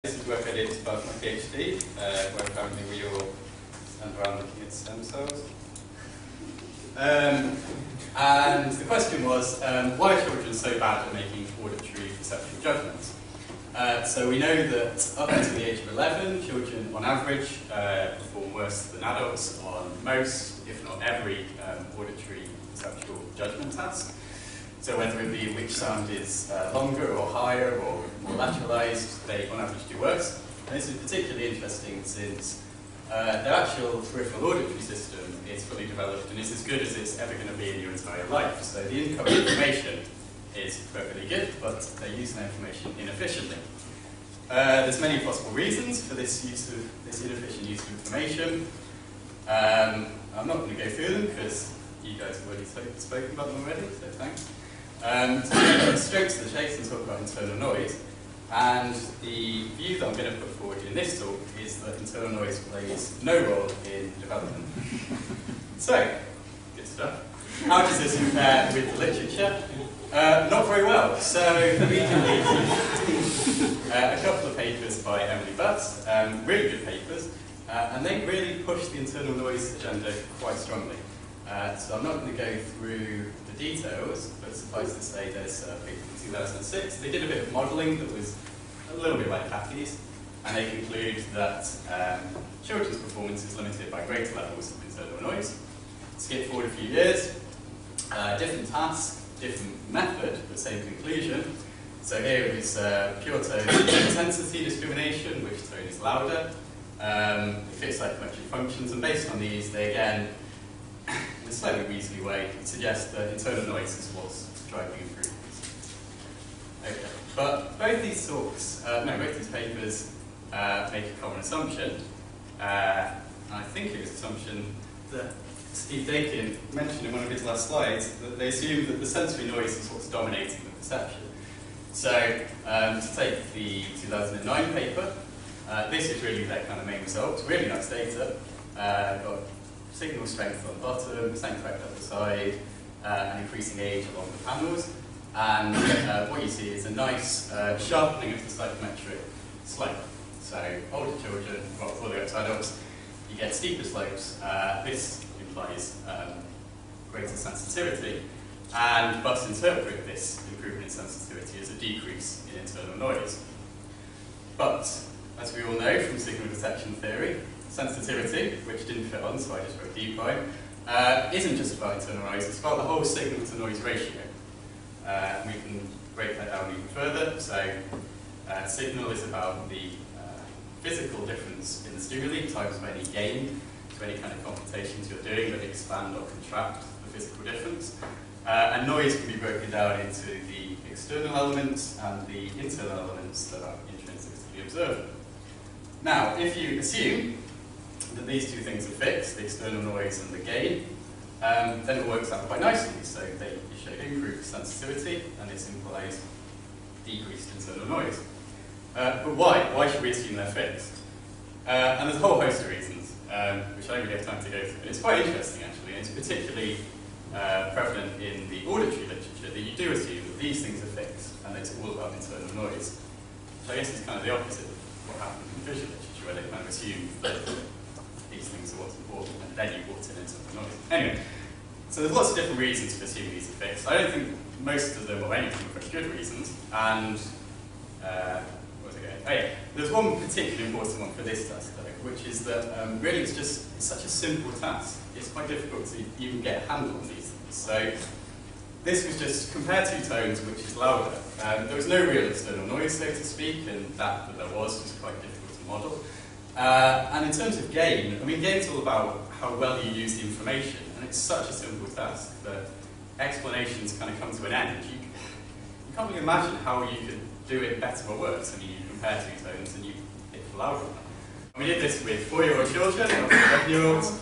This is work I did as part of my PhD, where apparently we all stand around looking at stem cells. And the question was, why are children so bad at making auditory perceptual judgments? So we know that up until the age of 11, children on average perform worse than adults on most, if not every, auditory perceptual judgment task. So whether it be which sound is longer or higher or more lateralized, they on average do worse. And this is particularly interesting since their actual peripheral auditory system is fully developed and is as good as it's ever going to be in your entire life. So the incoming information is perfectly good, but they use that information inefficiently. There's many possible reasons for this inefficient use of information. I'm not going to go through them because you guys have already spoken about them already, so thanks. So I'm going to go straight to the chase and talk about internal noise. And the view that I'm going to put forward in this talk is that internal noise plays no role in development. So, good stuff. How does this compare with the literature? Not very well. So, we can leave a couple of papers by Emily Butts, really good papers, and they really push the internal noise agenda quite strongly. So I'm not going to go through the details, but suffice to say there's a paper from 2006. They did a bit of modelling that was a little bit like Kathy's, and they conclude that children's performance is limited by greater levels of internal noise. Skip forward a few years, different task, different method, but same conclusion. So here is pure tone intensity discrimination, which tone is louder. It fits psychometric functions, and based on these, they again, in a slightly weaselly way, suggest that internal noise is what's driving improvements. Okay, but both these talks, both these papers make a common assumption. And I think it was an assumption that Steve Dakin mentioned in one of his last slides, that they assume that the sensory noise is what's dominating the perception. So, to take the 2009 paper, this is really their kind of main result. Really nice data. Got signal strength on the bottom, same effect up the side, and increasing age along the panels. And what you see is a nice sharpening of the psychometric slope. So older children, well, for the adults, you get steeper slopes. This implies greater sensitivity. And Butts interpret this improvement in sensitivity as a decrease in internal noise. But, as we all know from signal detection theory, sensitivity, which didn't fit on, so I just wrote D prime, isn't just about internal noise, it's about the whole signal to noise ratio. We can break that down even further. So, signal is about the physical difference in the stimuli times any gain to any kind of computations you're doing that expand or contract the physical difference. And noise can be broken down into the external elements and the internal elements that are intrinsic to the observer. Now, if you assume that these two things are fixed, the external noise and the gain, then it works out quite nicely. So they show improved sensitivity, and this implies decreased internal noise. But why? Why should we assume they're fixed? And there's a whole host of reasons, which I don't really have time to go through. It's quite interesting, actually, and it's particularly prevalent in the auditory literature that you do assume that these things are fixed, and it's all about internal noise. Which I guess is kind of the opposite of what happens in visual literature, where they kind of assume that these things are what's important, and then you brought in internal noise. Anyway, so there's lots of different reasons for assuming these are fixed. I don't think most of them, or any of them, are pretty good reasons. And where was I going? Oh yeah, there's one particularly important one for this task, though, which is that really it's such a simple task. It's quite difficult to even get a handle on these things. So this was just compare two tones, which is louder. There was no real external noise, so to speak, and that there was quite difficult to model. And in terms of gain, I mean, gain's all about how well you use the information, and it's such a simple task that explanations kind of come to an end. You can't really imagine how you could do it better or worse. I mean, you compare two tones and you pick the louder one. And we did this with 4-year-old children and 11-year-olds.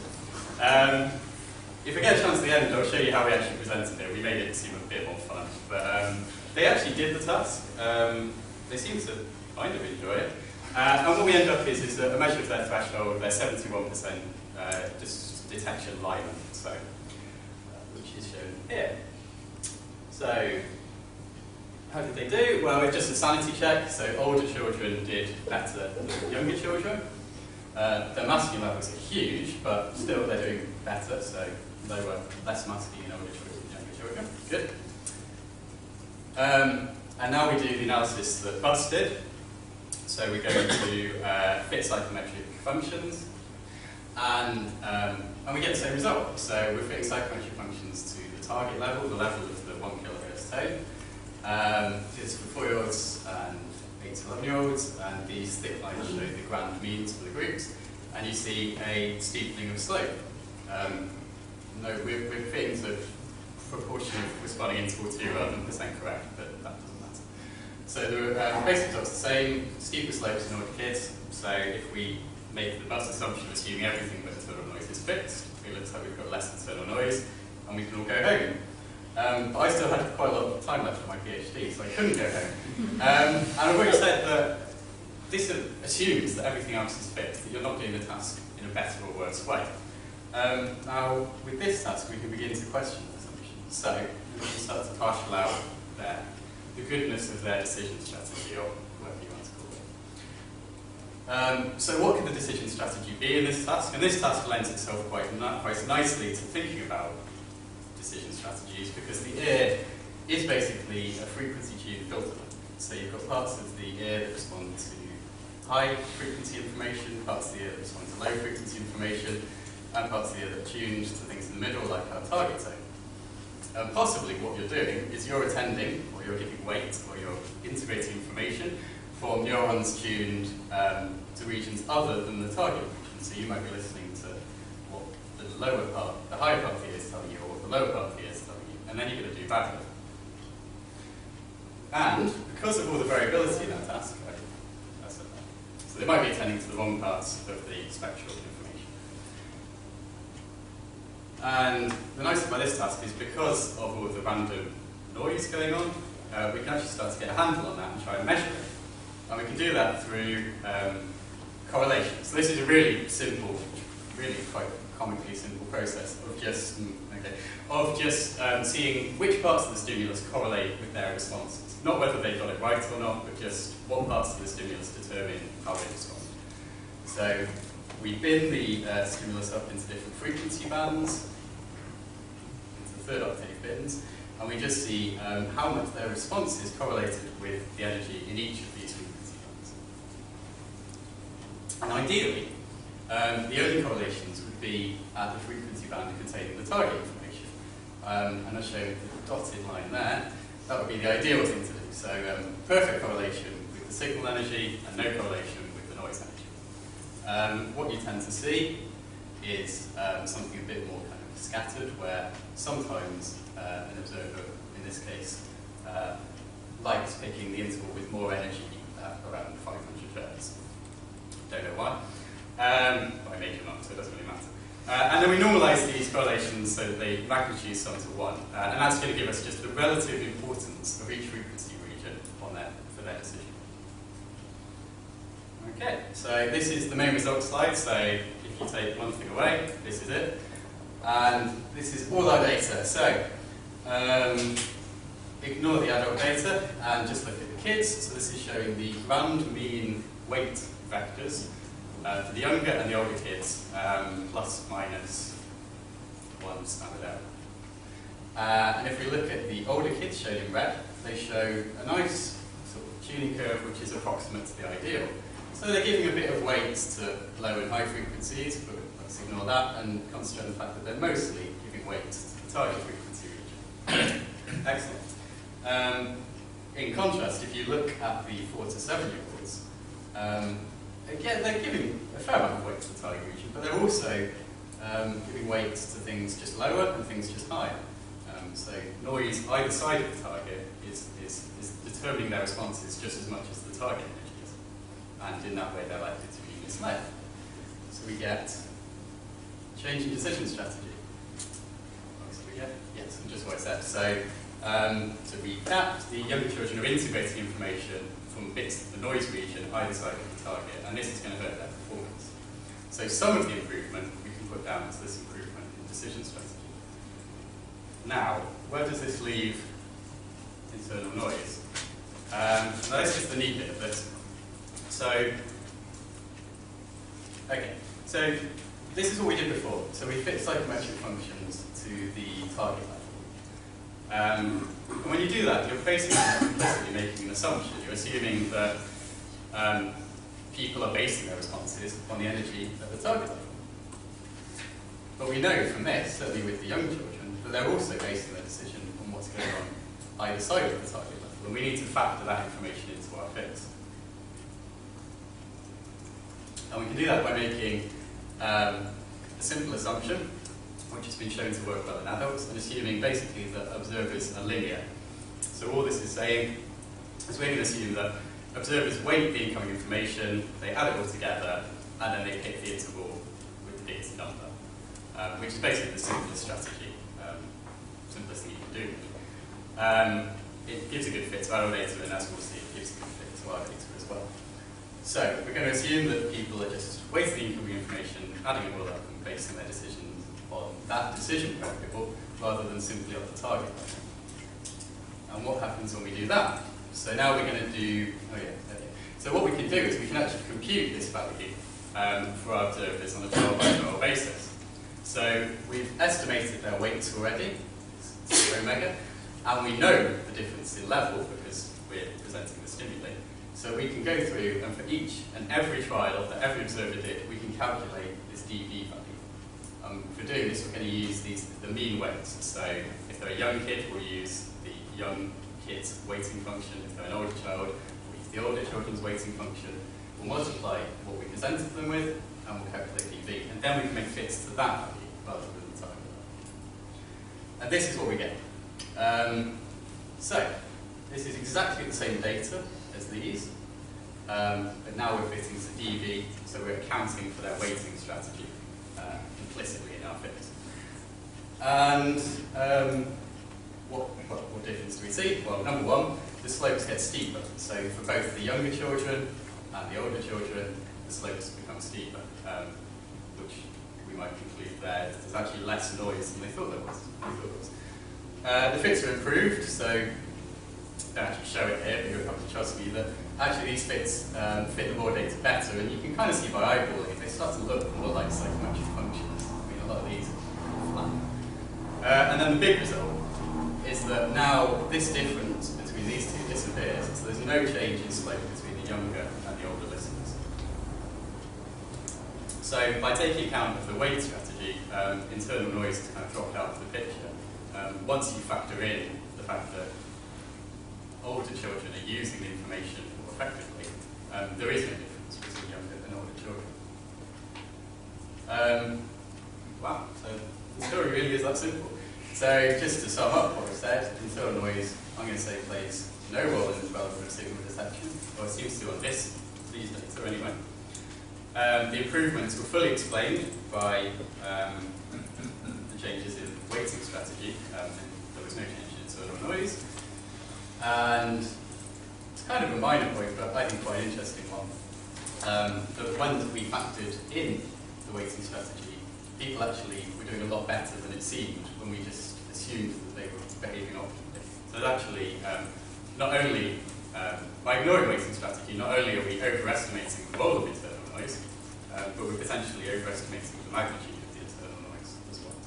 If we get a chance at the end, I'll show you how we actually presented it. We made it seem a bit more fun. But they actually did the task. They seemed to kind of enjoy it. And what we end up is a measure of their threshold, their 71% just detection alignment, so, which is shown here. So, how did they do? Well, it's just a sanity check, so older children did better than younger children. Their masculine levels are huge, but still they're doing better, so lower, less masculine in older children than younger children. Good. And now we do the analysis that Bus did. So we go into fit psychometric functions, and we get the same result. So we're fitting psychometric functions to the target level, the level of the 1 kilohertz tone. This is for 4-year-olds and 8 to 11-year-olds, and these thick lines show the grand means for the groups, and you see a steepening of slope. No, we're fitting sort of proportion of responding interval 2 rather than % correct, but that doesn't matter. So the basic results are the same, steeper slopes in older kids. So if we make the Bus assumption of assuming everything but internal noise is fixed, it looks like we've got less internal noise, and we can all go home. But I still had quite a lot of time left for my PhD, so I couldn't go home. And I've already said that this assumes that everything else is fixed, that you're not doing the task in a better or worse way. Now, with this task, we can begin to question the assumptions. So we can start to partial out the goodness of their decision strategy, or whatever you want to call it. So what can the decision strategy be in this task? And this task lends itself quite nicely to thinking about decision strategies, because the ear is basically a frequency-tuned filter. So you've got parts of the ear that respond to high-frequency information, parts of the ear that respond to low-frequency information, and parts of the ear that are tuned to things in the middle, like our target tone. Possibly what you're doing is you're attending, or you're giving weight, or you're integrating information from neurons tuned to regions other than the target region. So you might be listening to what the lower part, the higher part of the ear is telling you, or what the lower part of the ear is telling you, and then you're going to do badly. And because of all the variability in that task, so they might be attending to the wrong parts of the spectral information. And the nice thing about this task is because of all of the random noise going on, we can actually start to get a handle on that and try and measure it. And we can do that through correlation. So this is a really simple, really quite comically simple process of just seeing which parts of the stimulus correlate with their responses. Not whether they got it right or not, but just what parts of the stimulus determine how they respond. So we bin the stimulus up into different frequency bands, into third octave bins, and we just see how much their response is correlated with the energy in each of these frequency bands. And ideally, the only correlations would be at the frequency band containing the target information. And I'll show the dotted line there. That would be the ideal thing to do. So perfect correlation with the signal energy and no correlation with the noise energy. What you tend to see is something a bit more kind of scattered, where sometimes an observer, in this case, likes picking the interval with more energy at around 500 Hz. Don't know why. But I make it up, so it doesn't really matter. And then we normalize these correlations so that they magnitude sum to 1. And that's going to give us just the relative importance of each frequency region on for their decision. Okay, so this is the main results slide. So if you take one thing away, this is it. And this is all our data. So ignore the adult data and just look at the kids. So this is showing the grand mean weight vectors for the younger and the older kids, plus minus 1 standard error. And if we look at the older kids shown in red, they show a nice sort of tuning curve which is approximate to the ideal. So they're giving a bit of weight to low and high frequencies, but let's ignore that and concentrate on the fact that they're mostly giving weight to the target frequency region. Excellent. In contrast, if you look at the 4 to 7-year-olds, again, they're giving a fair amount of weight to the target region, but they're also giving weight to things just lower and things just higher. So noise either side of the target is determining their responses just as much as the target energy is. And in that way, they're likely to be misled. So we get change in decision strategy. So we get, yes, and just what I said. So to recap, the younger children are integrating information from bits of the noise region either side of the target, and this is going to hurt their performance. So some of the improvement we can put down as this improvement in decision strategy. Now, where does this leave internal noise? Now this is the neat bit of this. So, okay, so this is what we did before. So we fit psychometric functions to the target level. And when you do that, you're basically implicitly making an assumption. You're assuming that people are basing their responses on the energy at the target level. But we know from this, certainly with the young children, that they're also basing their decision on what's going on either side of the target level. And we need to factor that information into our fix. And we can do that by making a simple assumption, which has been shown to work well in adults, and assuming basically that observers are linear. So all this is saying is we're going to assume that observers weight the incoming information, they add it all together, and then they pick the interval with the biggest number, which is basically the simplest strategy, simplest thing you can do. It gives a good fit to adult data, and as we'll see, it gives a good fit to our data as well. So we're going to assume that people are just weighting the incoming information, adding it all up, and basing their decisions on that decision variable rather than simply on the target level. And what happens when we do that? So now we're going to do, So what we can do is we can actually compute this value for our observers on a trial-by-trial basis. So we've estimated their weights already, 0 omega, and we know the difference in level because we're presenting the stimuli. So we can go through, and for each and every trial that every observer did, we can calculate this dV value. For doing this, we're going to use the mean weights. So if they're a young kid, we'll use the young kid's weighting function. If they're an older child, we'll use the older children's weighting function. We'll multiply what we presented them with, and we'll calculate dV. And then we can make fits to that value rather than the target value. And this is what we get. So this is exactly the same data as these, but now we're fitting to dV, so we're accounting for their weighting strategy implicitly in our fix. And what difference do we see? Well, number one, the slopes get steeper. So for both the younger children and the older children, the slopes become steeper, which we might conclude there there's actually less noise than they thought there was. The fits are improved, so I don't actually show it here, but you'll have to trust me that actually these fits fit the raw data better, and you can kind of see by eyeballing it, they start to look more like psychometric functions. I mean, a lot of these are flat. And then the big result is that now this difference between these two disappears, so there's no change in slope between the younger and the older listeners. So by taking account of the weight strategy, internal noise has kind of dropped out of the picture. Once you factor in the fact that older children are using the information more effectively, there is no difference between younger and older children. Wow, so the story really is that simple. So just to sum up what I said, internal noise, I'm going to say, plays no role in the development of signal detection, or it seems to on these data anyway. The improvements were fully explained by the changes in weighting strategy, and there was no change in internal noise. And it's kind of a minor point, but I think quite an interesting one. That when we factored in the weighting strategy, people actually were doing a lot better than it seemed when we just assumed that they were behaving optimally. So actually, not only, by ignoring weighting strategy, not only are we overestimating the role of internal noise, but we're potentially overestimating the magnitude of the internal noise as well.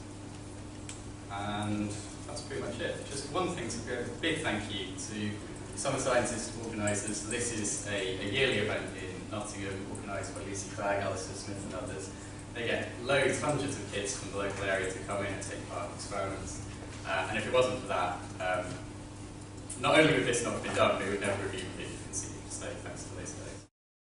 And that's pretty much it. Just one thing to go, a big thank you to Summer Scientist organisers. This is a yearly event in Nottingham, organised by Lucy Cragg, Alistair Smith and others. They get loads, hundreds of kids from the local area to come in and take part in experiments. And if it wasn't for that, not only would this not have been done, but it would never have even been conceived. So thanks to those guys.